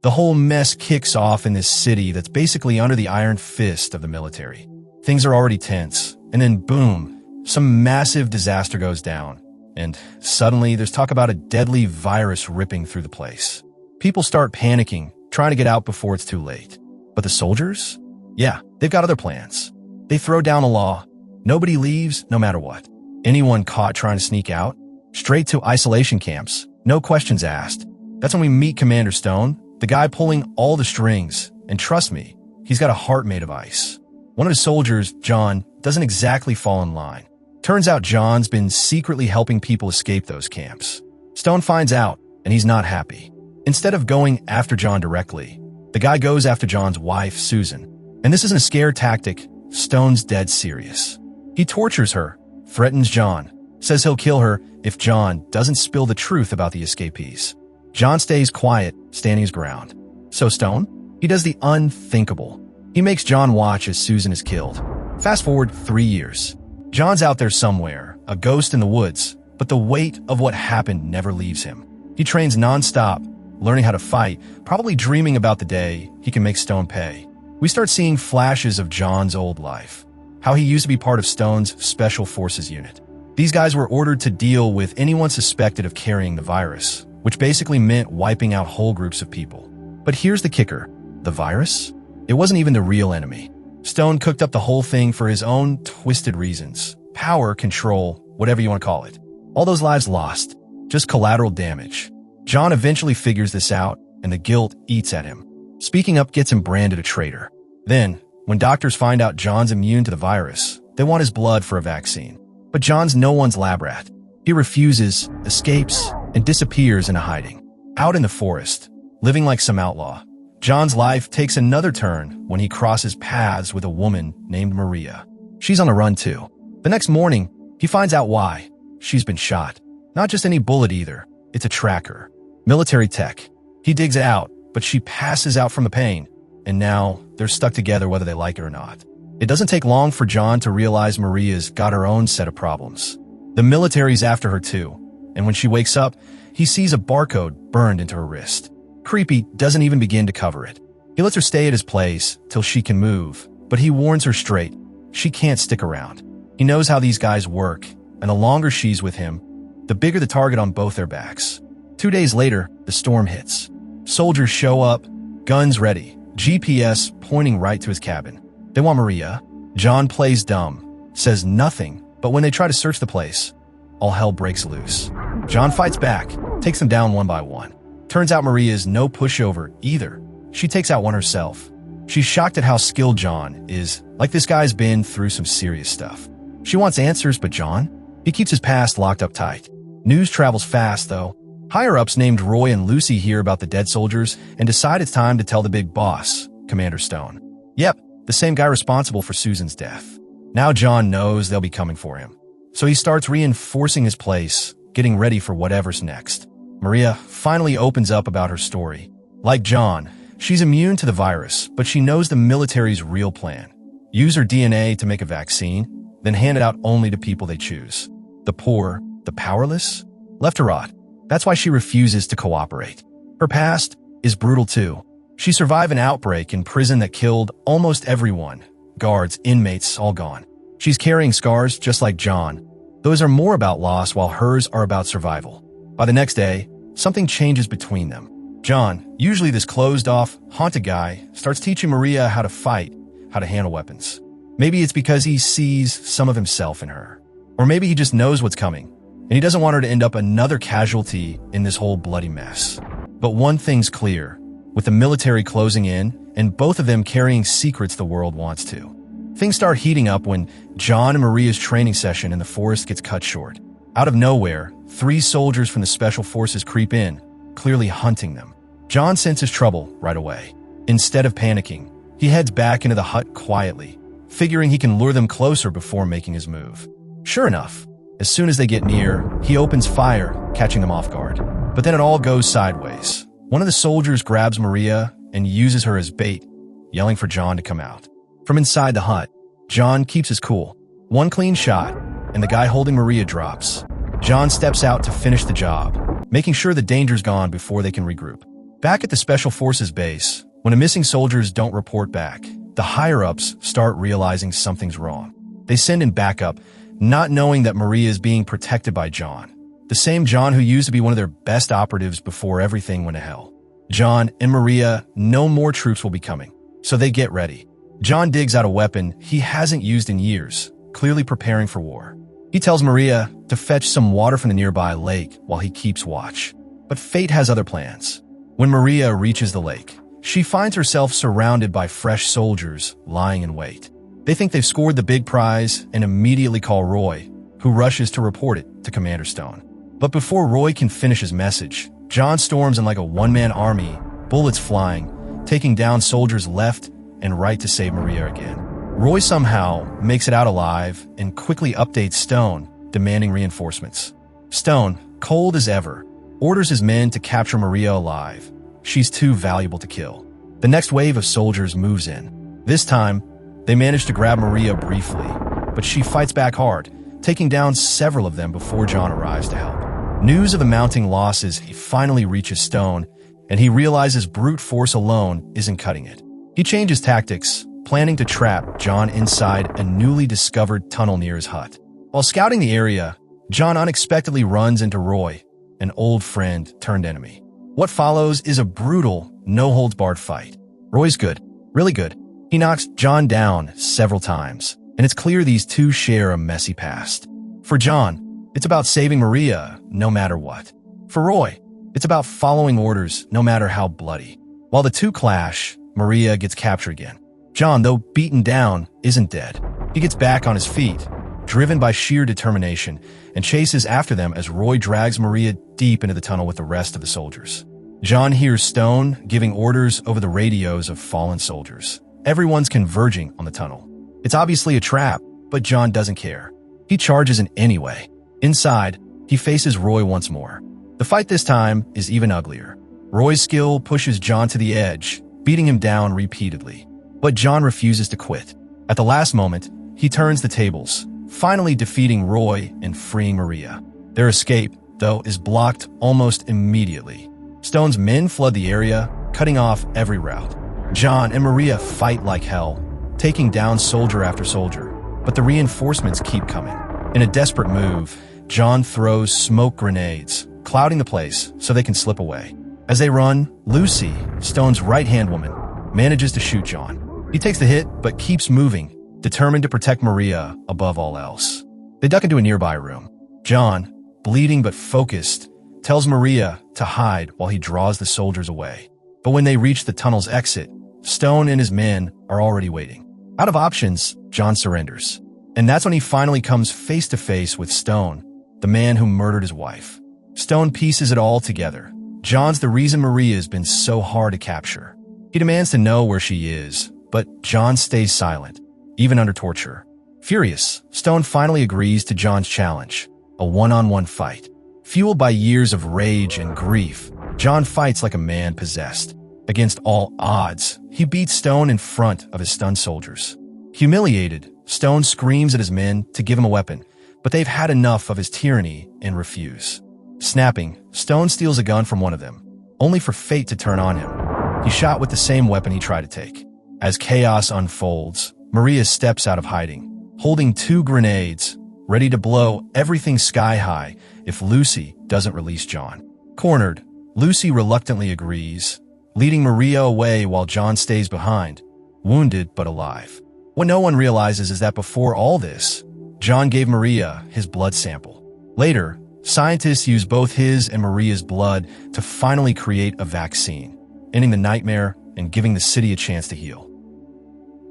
The whole mess kicks off in this city that's basically under the iron fist of the military. Things are already tense, and then boom, some massive disaster goes down. And suddenly there's talk about a deadly virus ripping through the place. People start panicking, trying to get out before it's too late. But the soldiers? Yeah, they've got other plans. They throw down a law. Nobody leaves, no matter what. Anyone caught trying to sneak out? Straight to isolation camps, no questions asked. That's when we meet Commander Stone, the guy pulling all the strings. And trust me, he's got a heart made of ice. One of his soldiers, John, doesn't exactly fall in line. Turns out John's been secretly helping people escape those camps. Stone finds out, and he's not happy. Instead of going after John directly, the guy goes after John's wife, Susan. And this isn't a scare tactic. Stone's dead serious. He tortures her, threatens John, says he'll kill her if John doesn't spill the truth about the escapees. John stays quiet, standing his ground. So Stone? He does the unthinkable. He makes John watch as Susan is killed. Fast forward 3 years. John's out there somewhere, a ghost in the woods, but the weight of what happened never leaves him. He trains non-stop, learning how to fight, probably dreaming about the day he can make Stone pay. We start seeing flashes of John's old life, how he used to be part of Stone's Special Forces unit. These guys were ordered to deal with anyone suspected of carrying the virus, which basically meant wiping out whole groups of people. But here's the kicker. The virus? It wasn't even the real enemy. Stone cooked up the whole thing for his own twisted reasons. Power, control, whatever you want to call it. All those lives lost. Just collateral damage. John eventually figures this out, and the guilt eats at him. Speaking up gets him branded a traitor. Then, when doctors find out John's immune to the virus, they want his blood for a vaccine. But John's no one's lab rat. He refuses, escapes, and disappears into hiding. Out in the forest, living like some outlaw. John's life takes another turn when he crosses paths with a woman named Maria. She's on the run too. The next morning, he finds out why. She's been shot. Not just any bullet either. It's a tracker. Military tech. He digs it out, but she passes out from the pain. And now, they're stuck together whether they like it or not. It doesn't take long for John to realize Maria's got her own set of problems. The military's after her too. And when she wakes up, he sees a barcode burned into her wrist. Creepy doesn't even begin to cover it. He lets her stay at his place till she can move, but he warns her straight. She can't stick around. He knows how these guys work, and the longer she's with him, the bigger the target on both their backs. 2 days later, the storm hits. Soldiers show up, guns ready, GPS pointing right to his cabin. They want Maria. John plays dumb, says nothing, but when they try to search the place, all hell breaks loose. John fights back, takes them down one by one. Turns out Maria is no pushover either. She takes out one herself. She's shocked at how skilled John is, like this guy's been through some serious stuff. She wants answers, but John? He keeps his past locked up tight. News travels fast, though. Higher-ups named Roy and Lucy hear about the dead soldiers and decide it's time to tell the big boss, Commander Stone. Yep, the same guy responsible for Susan's death. Now John knows they'll be coming for him. So he starts reinforcing his place, getting ready for whatever's next. Maria finally opens up about her story. Like John, she's immune to the virus, but she knows the military's real plan. Use her DNA to make a vaccine, then hand it out only to people they choose. The poor, the powerless, left to rot. That's why she refuses to cooperate. Her past is brutal too. She survived an outbreak in prison that killed almost everyone. Guards, inmates, all gone. She's carrying scars just like John. Those are more about loss while hers are about survival. By the next day, something changes between them. John, usually this closed-off, haunted guy, starts teaching Maria how to fight, how to handle weapons. Maybe it's because he sees some of himself in her. Or maybe he just knows what's coming, and he doesn't want her to end up another casualty in this whole bloody mess. But one thing's clear. With the military closing in, and both of them carrying secrets the world wants to. Things start heating up when John and Maria's training session in the forest gets cut short. Out of nowhere, 3 soldiers from the Special Forces creep in, clearly hunting them. John senses trouble right away. Instead of panicking, he heads back into the hut quietly, figuring he can lure them closer before making his move. Sure enough, as soon as they get near, he opens fire, catching them off guard. But then it all goes sideways. One of the soldiers grabs Maria and uses her as bait, yelling for John to come out. From inside the hut, John keeps his cool. One clean shot, and the guy holding Maria drops. John steps out to finish the job, making sure the danger's gone before they can regroup. Back at the Special Forces base, when the missing soldiers don't report back, the higher-ups start realizing something's wrong. They send in backup, not knowing that Maria is being protected by John. The same John who used to be one of their best operatives before everything went to hell. John and Maria know more troops will be coming, so they get ready. John digs out a weapon he hasn't used in years, clearly preparing for war. He tells Maria to fetch some water from the nearby lake while he keeps watch. But fate has other plans. When Maria reaches the lake, she finds herself surrounded by fresh soldiers lying in wait. They think they've scored the big prize and immediately call Roy, who rushes to report it to Commander Stone. But before Roy can finish his message, John storms in like a one-man army, bullets flying, taking down soldiers left and right to save Maria again. Roy somehow makes it out alive and quickly updates Stone, demanding reinforcements. Stone, cold as ever, orders his men to capture Maria alive. She's too valuable to kill. The next wave of soldiers moves in. This time, they manage to grab Maria briefly, but she fights back hard, taking down several of them before John arrives to help. News of the mounting losses finally reaches Stone, and he realizes brute force alone isn't cutting it. He changes tactics, planning to trap John inside a newly discovered tunnel near his hut. While scouting the area, John unexpectedly runs into Roy, an old friend turned enemy. What follows is a brutal, no-holds-barred fight. Roy's good, really good. He knocks John down several times, and it's clear these two share a messy past. For John, it's about saving Maria no matter what. For Roy, it's about following orders no matter how bloody. While the two clash, Maria gets captured again. John, though beaten down, isn't dead. He gets back on his feet, driven by sheer determination, and chases after them as Roy drags Maria deep into the tunnel with the rest of the soldiers. John hears Stone giving orders over the radios of fallen soldiers. Everyone's converging on the tunnel. It's obviously a trap, but John doesn't care. He charges in anyway. Inside, he faces Roy once more. The fight this time is even uglier. Roy's skill pushes John to the edge, beating him down repeatedly. But John refuses to quit. At the last moment, he turns the tables, finally defeating Roy and freeing Maria. Their escape, though, is blocked almost immediately. Stone's men flood the area, cutting off every route. John and Maria fight like hell, taking down soldier after soldier, but the reinforcements keep coming. In a desperate move, John throws smoke grenades, clouding the place so they can slip away. As they run, Lucy, Stone's right-hand woman, manages to shoot John. He takes the hit but keeps moving, determined to protect Maria above all else. They duck into a nearby room. John, bleeding but focused, tells Maria to hide while he draws the soldiers away. But when they reach the tunnel's exit, Stone and his men are already waiting. Out of options, John surrenders. And that's when he finally comes face to face with Stone, the man who murdered his wife. Stone pieces it all together. John's the reason Maria's been so hard to capture. He demands to know where she is, but John stays silent, even under torture. Furious, Stone finally agrees to John's challenge, a one-on-one fight. Fueled by years of rage and grief, John fights like a man possessed. Against all odds, he beats Stone in front of his stunned soldiers. Humiliated, Stone screams at his men to give him a weapon, but they've had enough of his tyranny and refuse. Snapping, Stone steals a gun from one of them, only for fate to turn on him. He's shot with the same weapon he tried to take. As chaos unfolds, Maria steps out of hiding, holding 2 grenades, ready to blow everything sky high if Lucy doesn't release John. Cornered, Lucy reluctantly agrees, leading Maria away while John stays behind, wounded but alive. What no one realizes is that before all this, John gave Maria his blood sample. Later, scientists used both his and Maria's blood to finally create a vaccine, ending the nightmare and giving the city a chance to heal.